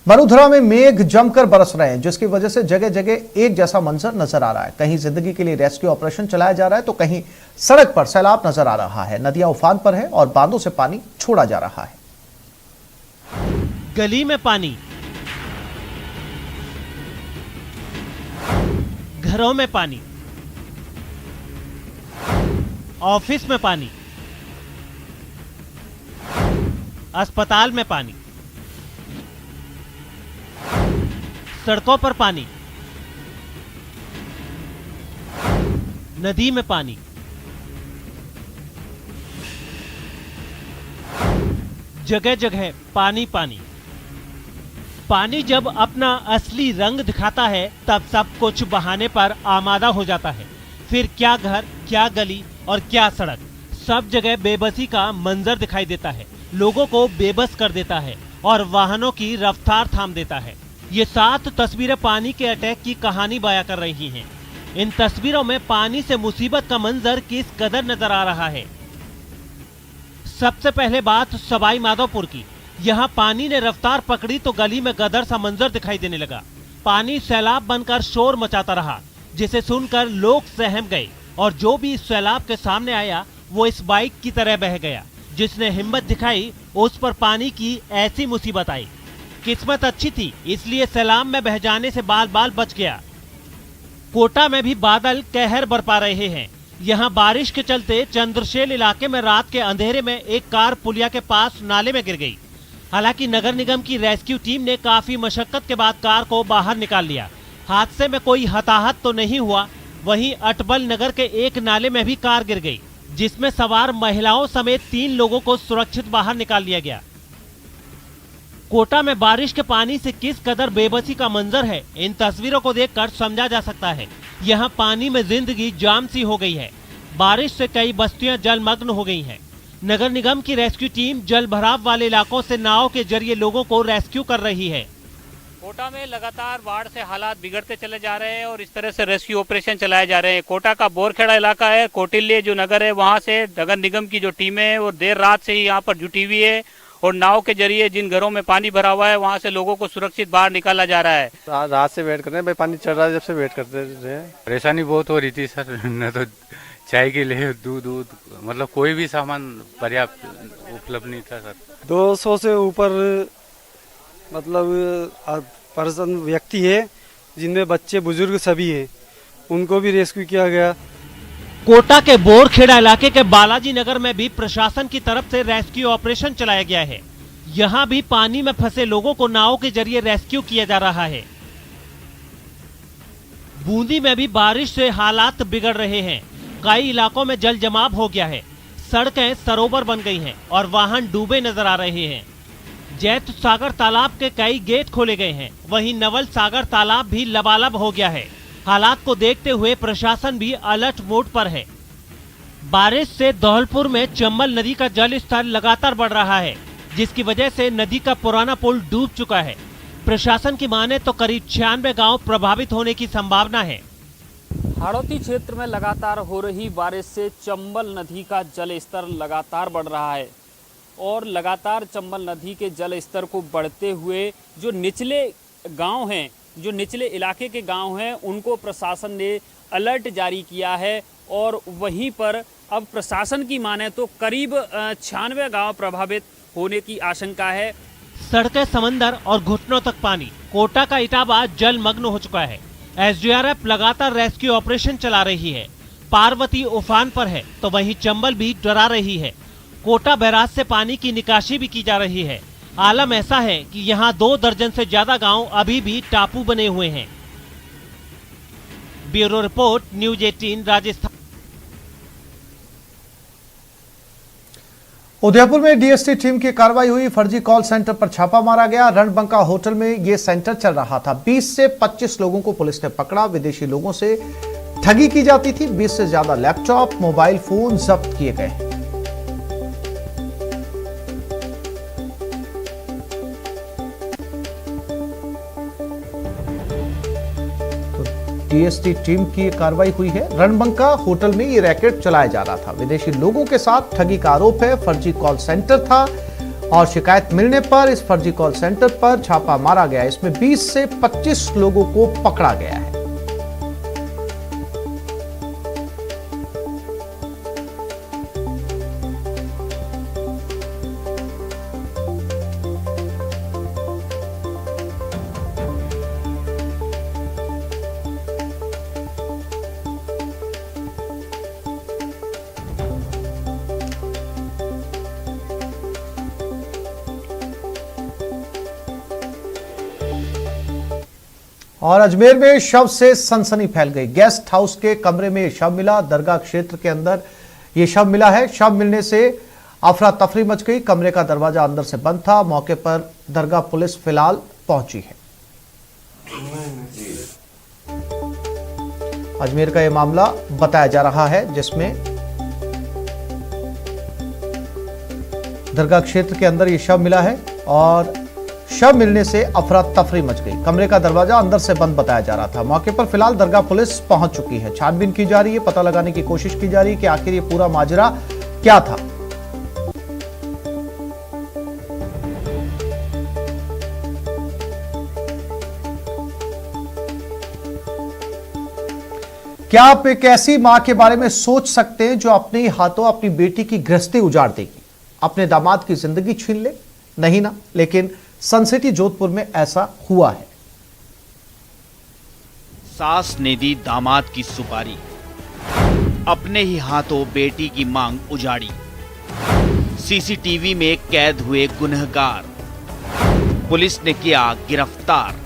वडोदरा में मेघ जमकर बरस रहे हैं, जिसकी वजह से जगह जगह एक जैसा मंजर नजर आ रहा है। कहीं जिंदगी के लिए रेस्क्यू ऑपरेशन चलाया जा रहा है तो कहीं सड़क पर सैलाब नजर आ रहा है। नदियां उफान पर है और बांधों से पानी छोड़ा जा रहा है। गली में पानी, घरों में पानी, ऑफिस में पानी, अस्पताल में पानी, सड़कों पर पानी, नदी में पानी। जगह जगह पानी पानी। पानी जब अपना असली रंग दिखाता है तब सब कुछ बहाने पर आमादा हो जाता है। फिर क्या घर, क्या गली और क्या सड़क, सब जगह बेबसी का मंजर दिखाई देता है। लोगों को बेबस कर देता है और वाहनों की रफ्तार थाम देता है। ये 7 तस्वीरें पानी के अटैक की कहानी बयां कर रही हैं। इन तस्वीरों में पानी से मुसीबत का मंजर किस कदर नजर आ रहा है। सबसे पहले बात सवाई माधोपुर की। यहाँ पानी ने रफ्तार पकड़ी तो गली में गदर सा मंजर दिखाई देने लगा। पानी सैलाब बनकर शोर मचाता रहा, जिसे सुनकर लोग सहम गए और जो भी इस सैलाब के सामने आया वो इस बाइक की तरह बह गया। जिसने हिम्मत दिखाई उस पर पानी की ऐसी मुसीबत आई। किस्मत अच्छी थी इसलिए सैलाब में बह जाने से बाल बाल बच गया। कोटा में भी बादल कहर बरपा रहे हैं। यहाँ बारिश के चलते चंद्रशेल इलाके में रात के अंधेरे में एक कार पुलिया के पास नाले में गिर गई। हालांकि नगर निगम की रेस्क्यू टीम ने काफी मशक्कत के बाद कार को बाहर निकाल लिया। हादसे में कोई हताहत तो नहीं हुआ। वहीं अटबल नगर के एक नाले में भी कार गिर गई, जिसमें सवार महिलाओं समेत 3 लोगों को सुरक्षित बाहर निकाल लिया गया। कोटा में बारिश के पानी से किस कदर बेबसी का मंजर है, इन तस्वीरों को देखकर समझा जा सकता है। यहाँ पानी में जिंदगी जाम सी हो गई है। बारिश से कई बस्तियां जलमग्न हो गई हैं। नगर निगम की रेस्क्यू टीम जल भराव वाले इलाकों से नाव के जरिए लोगों को रेस्क्यू कर रही है। कोटा में लगातार बाढ़ से हालात बिगड़ते चले जा रहे हैं और इस तरह से रेस्क्यू ऑपरेशन चलाए जा रहे हैं। कोटा का बोरखेड़ा इलाका है, कोटिल्य जो नगर है, वहां से नगर निगम की जो टीमें है वो देर रात से ही यहाँ पर जुटी हुई है और नाव के जरिए जिन घरों में पानी भरा हुआ है वहां से लोगों को सुरक्षित बाहर निकाला जा रहा है। रात से वेट कर रहे हैं भाई, पानी चढ़ रहा है जब से वेट करते रहे। परेशानी बहुत हो रही थी सर, न तो चाय के लिए दूध मतलब कोई भी सामान पर्याप्त उपलब्ध नहीं था सर। 200 से ऊपर मतलब पर्सन व्यक्ति है, जिनमें बच्चे बुजुर्ग सभी हैं, उनको भी रेस्क्यू किया गया। कोटा के बोरखेड़ा इलाके के बालाजी नगर में भी प्रशासन की तरफ से रेस्क्यू ऑपरेशन चलाया गया है। यहाँ भी पानी में फंसे लोगों को नाव के जरिए रेस्क्यू किया जा रहा है। बूंदी में भी बारिश से हालात बिगड़ रहे हैं। कई इलाकों में जल जमाव हो गया है। सड़कें सरोवर बन गई हैं और वाहन डूबे नजर आ रहे हैं। जैत सागर तालाब के कई गेट खोले गए हैं। वहीं नवल सागर तालाब भी लबालब हो गया है। हालात को देखते हुए प्रशासन भी अलर्ट मोड पर है। बारिश से धौलपुर में चंबल नदी का जल स्तर लगातार बढ़ रहा है, जिसकी वजह से नदी का पुराना पुल डूब चुका है। प्रशासन की माने तो करीब 96 गांव प्रभावित होने की संभावना है। हाड़ौती क्षेत्र में लगातार हो रही बारिश से चंबल नदी का जल स्तर लगातार बढ़ रहा है और लगातार चंबल नदी के जल स्तर को बढ़ते हुए जो निचले गांव हैं, जो निचले इलाके के गांव हैं, उनको प्रशासन ने अलर्ट जारी किया है और वहीं पर अब प्रशासन की माने तो करीब 96 गांव प्रभावित होने की आशंका है। सड़कें समंदर और घुटनों तक पानी। कोटा का इटावा जलमग्न हो चुका है। एसडीआरएफ लगातार रेस्क्यू ऑपरेशन चला रही है। पार्वती उफान पर है तो वहीं चंबल भी डरा रही है। कोटा बैराज से पानी की निकासी भी की जा रही है। आलम ऐसा है कि यहाँ 2 दर्जन से ज्यादा गांव अभी भी टापू बने हुए हैं। Bureau report, news 18 Rajasthan. Udaipur में डीएसटी टीम की कार्रवाई हुई। फर्जी कॉल सेंटर पर छापा मारा गया। रणबंका होटल में यह सेंटर चल रहा था। 20 से 25 लोगों को पुलिस ने पकड़ा। विदेशी लोगों से ठगी की जाती थी। 20 से ज्यादा लैपटॉप, मोबाइल फोन जब्त किए गए। डीएसटी टीम की कार्रवाई हुई है। रणबंका होटल में ये रैकेट चलाया जा रहा था। विदेशी लोगों के साथ ठगी का आरोप है। फर्जी कॉल सेंटर था और शिकायत मिलने पर इस फर्जी कॉल सेंटर पर छापा मारा गया। इसमें 20 से 25 लोगों को पकड़ा गया है। और अजमेर में शव से सनसनी फैल गई। गेस्ट हाउस के कमरे में शव मिला। दरगाह क्षेत्र के अंदर यह शव मिला है। शव मिलने से अफरा तफरी मच गई। कमरे का दरवाजा अंदर से बंद था। मौके पर दरगाह पुलिस फिलहाल पहुंची है। अजमेर का यह मामला बताया जा रहा है, जिसमें दरगाह क्षेत्र के अंदर यह शव मिला है और शव मिलने से अफरा तफरी मच गई। कमरे का दरवाजा अंदर से बंद बताया जा रहा था। मौके पर फिलहाल दरगाह पुलिस पहुंच चुकी है। छानबीन की जा रही है। पता लगाने की कोशिश की जा रही है कि आखिर ये पूरा माजरा क्या था। क्या आप एक ऐसी मां के बारे में सोच सकते हैं जो अपने हाथों अपनी बेटी की गृहस्थी उजाड़ देगी, अपने दामाद की जिंदगी छीन ले? नहीं ना, लेकिन सन सिटी जोधपुर में ऐसा हुआ है। सास ने दी दामाद की सुपारी, अपने ही हाथों बेटी की मांग उजाड़ी। सीसीटीवी में कैद हुए गुनहगार, पुलिस ने किया गिरफ्तार।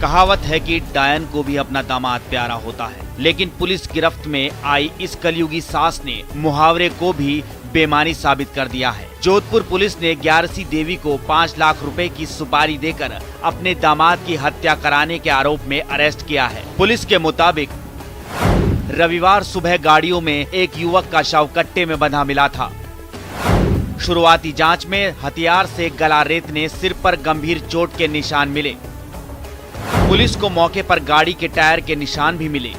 कहावत है कि डायन को भी अपना दामाद प्यारा होता है, लेकिन पुलिस गिरफ्त में आई इस कलयुगी सास ने मुहावरे को भी बेमानी साबित कर दिया है। जोधपुर पुलिस ने ग्यारसी देवी को 5 लाख रुपए की सुपारी देकर अपने दामाद की हत्या कराने के आरोप में अरेस्ट किया है। पुलिस के मुताबिक रविवार सुबह गाड़ियों में एक युवक का शव कट्टे में बंधा मिला था। शुरुआती जांच में हथियार से गला रेतने, सिर पर गंभीर चोट के निशान मिले। पुलिस को मौके पर गाड़ी के टायर के निशान भी मिले।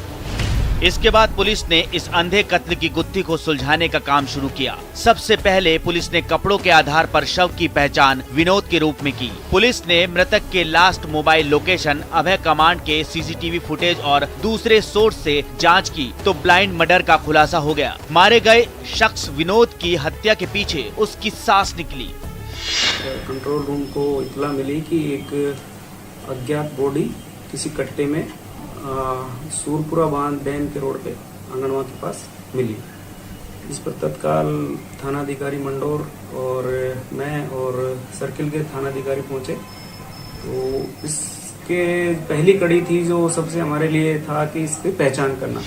इसके बाद पुलिस ने इस अंधे कत्ल की गुत्थी को सुलझाने का काम शुरू किया। सबसे पहले पुलिस ने कपड़ों के आधार पर शव की पहचान विनोद के रूप में की। पुलिस ने मृतक के लास्ट मोबाइल लोकेशन, अभय कमांड के सीसीटीवी फुटेज और दूसरे सोर्स से जांच की तो ब्लाइंड मर्डर का खुलासा हो गया। मारे गए शख्स विनोद की हत्या के पीछे उसकी सास निकली। कंट्रोल रूम को इत्तला मिली कि एक अज्ञात बॉडी किसी कट्टे में सूरपुरा बांध डैम के रोड पे आंगनवा के पास मिली। इस पर तत्काल थानाधिकारी मंडोर और मैं और सर्किल के थानाधिकारी पहुंचे। तो इसके पहली कड़ी थी जो सबसे हमारे लिए था कि इसकी पहचान करना।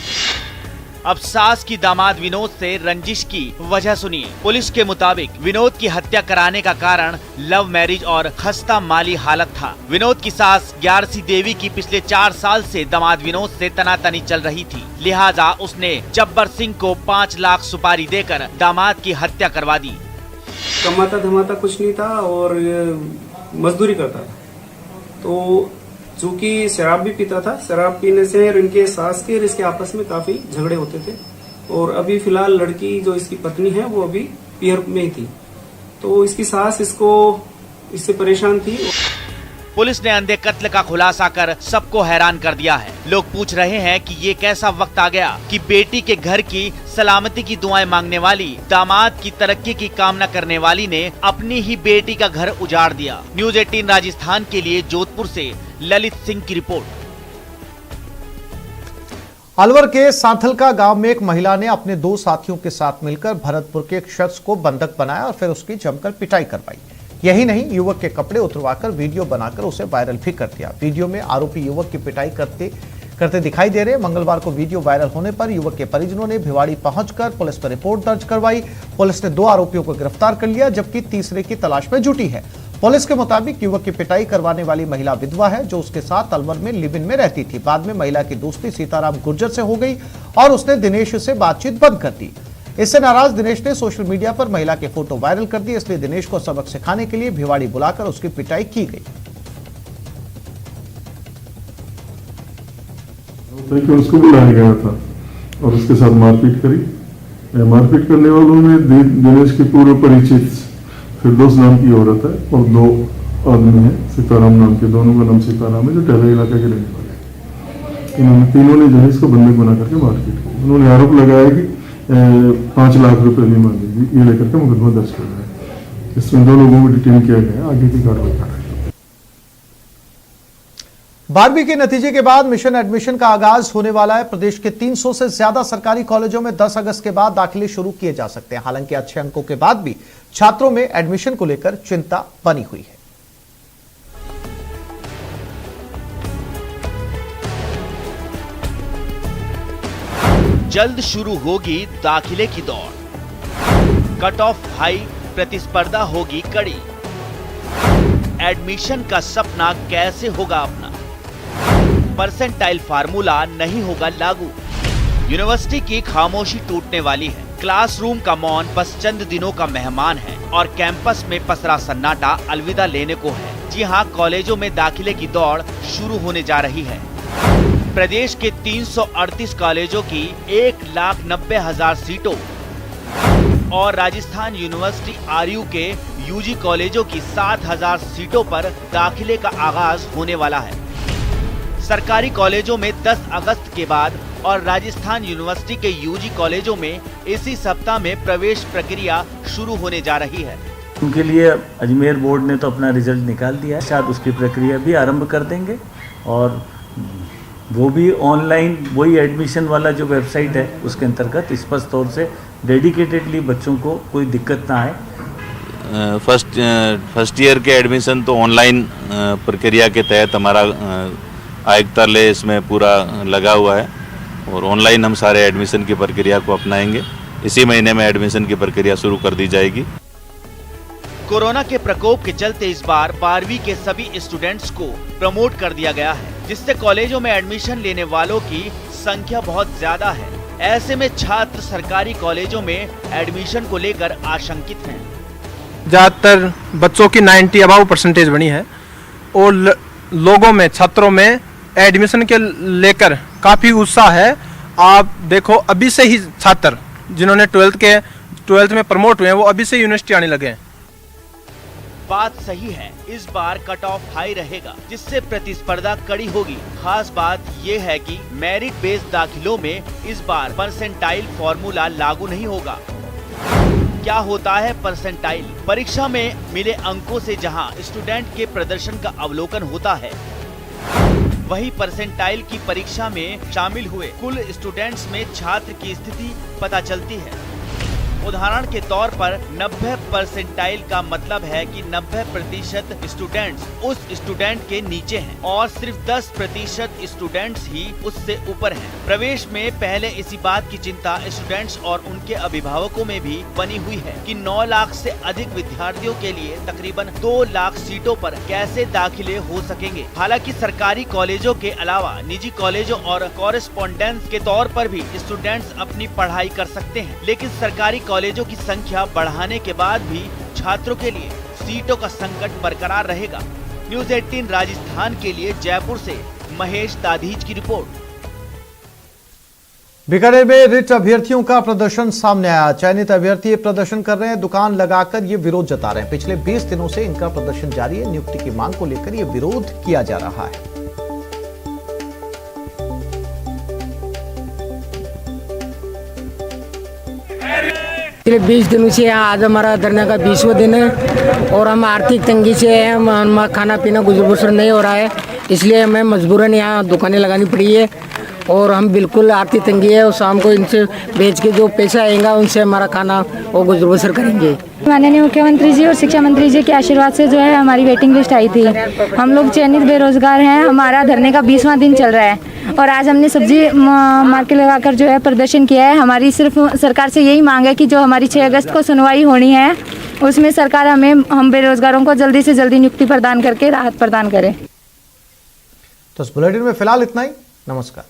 अब सास की दामाद विनोद से रंजिश की वजह सुनिए। पुलिस के मुताबिक विनोद की हत्या कराने का कारण लव मैरिज और खस्ता माली हालत था। विनोद की सास ग्यारसी देवी की पिछले 4 साल से दामाद विनोद से तनातनी चल रही थी, लिहाजा उसने जब्बर सिंह को 5 लाख सुपारी देकर दामाद की हत्या करवा दी। कमाता धमाता कुछ नहीं था और मजदूरी करता था। तो चूंकि शराब भी पीता था, शराब पीने से इनके सास के और इसके आपस में काफी झगड़े होते थे। और अभी फिलहाल लड़की जो इसकी पत्नी है वो अभी पीहर में ही थी। तो इसकी सास इससे परेशान थी। पुलिस ने अंधे कत्ल का खुलासा कर सबको हैरान कर दिया है। लोग पूछ रहे हैं कि ये कैसा वक्त आ गया कि बेटी के घर की सलामती की दुआएं मांगने वाली, दामाद की तरक्की की कामना करने वाली ने अपनी ही बेटी का घर उजाड़ दिया। न्यूज़ 18 राजस्थान के लिए जोधपुर से ललित सिंह की रिपोर्ट। अलवर के सांथलका गांव में एक महिला ने अपने 2 साथियों के साथ मिलकर भरतपुर के एक शख्स को बंधक बनाया और फिर उसकी जमकर पिटाई करवाई। यही नहीं, युवक के कपड़े उतरवाकर वीडियो बनाकर उसे वायरल भी कर दिया। वीडियो में आरोपी युवक की पिटाई करते दिखाई दे रहे। मंगलवार को वीडियो वायरल होने पर युवक के परिजनों ने भिवाड़ी पहुंचकर पुलिस पर रिपोर्ट दर्ज करवाई। पुलिस ने 2 आरोपियों को गिरफ्तार कर लिया, जबकि तीसरे की तलाश में जुटी है। पुलिस के मुताबिक युवक की पिटाई करवाने वाली महिला विधवा है, जो उसके साथ अलवर में लिव इन में रहती थी। बाद में महिला की दोस्ती सीताराम गुर्जर से हो गई और उसने दिनेश से बातचीत बंद कर दी। इससे नाराज दिनेश ने सोशल मीडिया पर महिला के फोटो वायरल कर दिए, इसलिए दिनेश को सबक सिखाने के लिए भिवाड़ी बुलाकर उसकी पिटाई की गई। उसको बुलाया गया था और उसके साथ मारपीट करी। मारपीट करने वालों में दिनेश के पूर्व परिचित फिरदौस नाम की औरत है और 2 आदमी हैं सीताराम नाम के, दोनों का नाम सीताराम है, जो टहला इलाके के रहने वाले हैं। इन्होंने तीनों ने जो है इसको बंधक बना करके मारपीट की। उन्होंने आरोप लगाया कि 5 लाख रुपए भी मांगेगी, ये लेकर के मुकदमा दर्ज कर रहा है। इसमें 2 लोगों को डिटेन किया गया, आगे की कार्रवाई कर रहे हैं। 12वीं के नतीजे के बाद मिशन एडमिशन का आगाज होने वाला है। प्रदेश के 300 से ज्यादा सरकारी कॉलेजों में 10 अगस्त के बाद दाखिले शुरू किए जा सकते हैं। हालांकि अच्छे अंकों के बाद भी छात्रों में एडमिशन को लेकर चिंता बनी हुई है। जल्द शुरू होगी दाखिले की दौड़, कट ऑफ हाई, प्रतिस्पर्धा होगी कड़ी। एडमिशन का सपना कैसे होगा अपना? परसेंटाइल फार्मूला नहीं होगा लागू। यूनिवर्सिटी की खामोशी टूटने वाली है। क्लासरूम का मौन बस चंद दिनों का मेहमान है और कैंपस में पसरा सन्नाटा अलविदा लेने को है। जी हां, कॉलेजों में दाखिले की दौड़ शुरू होने जा रही है। प्रदेश के 338 कॉलेजों की 1,90,000 सीटों और राजस्थान यूनिवर्सिटी आरयू के यूजी कॉलेजों की 7,000 सीटों पर दाखिले का आगाज होने वाला है। सरकारी कॉलेजों में 10 अगस्त के बाद और राजस्थान यूनिवर्सिटी के यूजी कॉलेजों में इसी सप्ताह में प्रवेश प्रक्रिया शुरू होने जा रही है। उनके लिए अजमेर बोर्ड ने तो अपना रिजल्ट निकाल दिया है, शायद उसकी प्रक्रिया भी आरंभ कर देंगे और वो भी ऑनलाइन, वही एडमिशन वाला जो वेबसाइट है उसके अंतर्गत स्पष्ट तौर से डेडिकेटेडली बच्चों को कोई दिक्कत ना आए। फर्स्ट ईयर के एडमिशन तो ऑनलाइन प्रक्रिया के तहत हमारा आयुक्तालय इसमें पूरा लगा हुआ है और ऑनलाइन हम सारे एडमिशन की प्रक्रिया को अपनाएंगे। इसी महीने में एडमिशन की प्रक्रिया शुरू कर दी जाएगी। कोरोना के प्रकोप के चलते इस बार 12वीं के सभी स्टूडेंट्स को प्रमोट कर दिया गया है, जिससे कॉलेजों में एडमिशन लेने वालों की संख्या बहुत ज्यादा है। ऐसे में छात्र सरकारी कॉलेजों में एडमिशन को लेकर आशंकित हैं। ज्यादातर बच्चों की 90 अबाव परसेंटेज बनी है और लोगों में, छात्रों में एडमिशन के लेकर काफी उत्साह है। आप देखो, अभी से ही छात्र जिन्होंने 12th में प्रमोट हुए हैं वो अभी से यूनिवर्सिटी आने लगे हैं। बात सही है, इस बार कट ऑफ हाई रहेगा, जिससे प्रतिस्पर्धा कड़ी होगी। खास बात ये है कि मेरिट बेस्ड दाखिलों में इस बार परसेंटाइल फॉर्मूला लागू नहीं होगा। क्या होता है परसेंटाइल? परीक्षा में मिले अंकों से जहां स्टूडेंट के प्रदर्शन का अवलोकन होता है, वही परसेंटाइल की परीक्षा में शामिल हुए कुल स्टूडेंट्स में छात्र की स्थिति पता चलती है। उदाहरण के तौर पर 90 परसेंटाइल का मतलब है कि 90% स्टूडेंट्स उस स्टूडेंट के नीचे हैं और सिर्फ 10% स्टूडेंट्स ही उससे ऊपर हैं। प्रवेश में पहले इसी बात की चिंता स्टूडेंट्स और उनके अभिभावकों में भी बनी हुई है कि 9 लाख से अधिक विद्यार्थियों के लिए तकरीबन 2 लाख सीटों पर कैसे दाखिले हो सकेंगे। हालांकि सरकारी कॉलेजों के अलावा निजी कॉलेजों और कॉरेस्पोंडेंस के तौर पर भी स्टूडेंट्स अपनी पढ़ाई कर सकते हैं, लेकिन सरकारी कॉलेजों की संख्या बढ़ाने के बाद भी छात्रों के लिए सीटों का संकट बरकरार रहेगा। न्यूज़ 18 राजस्थान के लिए जयपुर से महेश दाधीच की रिपोर्ट। बीकानेर में रिट अभ्यर्थियों का प्रदर्शन सामने आया। चयनित अभ्यर्थी ये प्रदर्शन कर रहे हैं, दुकान लगाकर ये विरोध जता रहे हैं। पिछले 20 दिनों से इनका प्रदर्शन जारी है। नियुक्ति की मांग को लेकर ये विरोध किया जा रहा है। पिछले 20 दिनों से यहाँ, आज हमारा धरने का 20वां दिन है और हम आर्थिक तंगी से हैं। हम खाना पीना गुजर बसर नहीं हो रहा है, इसलिए हमें मजबूरन यहाँ दुकानें लगानी पड़ी है और हम बिल्कुल आर्थिक तंगी है और शाम को इनसे बेच के जो पैसा आएगा उनसे हमारा खाना वो गुजर बसर करेंगे। माननीय मुख्यमंत्री जी और शिक्षा मंत्री जी के आशीर्वाद से जो है हमारी वेटिंग लिस्ट आई थी। हम लोग चयनित बेरोजगार हैं। हमारा धरने का 20वां दिन चल रहा है और आज हमने सब्जी मार्केट लगाकर जो है प्रदर्शन किया है। हमारी सिर्फ सरकार से यही मांग है कि जो हमारी 6 अगस्त को सुनवाई होनी है उसमें सरकार हम बेरोजगारों को जल्दी से जल्दी नियुक्ति प्रदान करके राहत प्रदान करे। तो इस बुलेटिन में फिलहाल इतना ही। नमस्कार।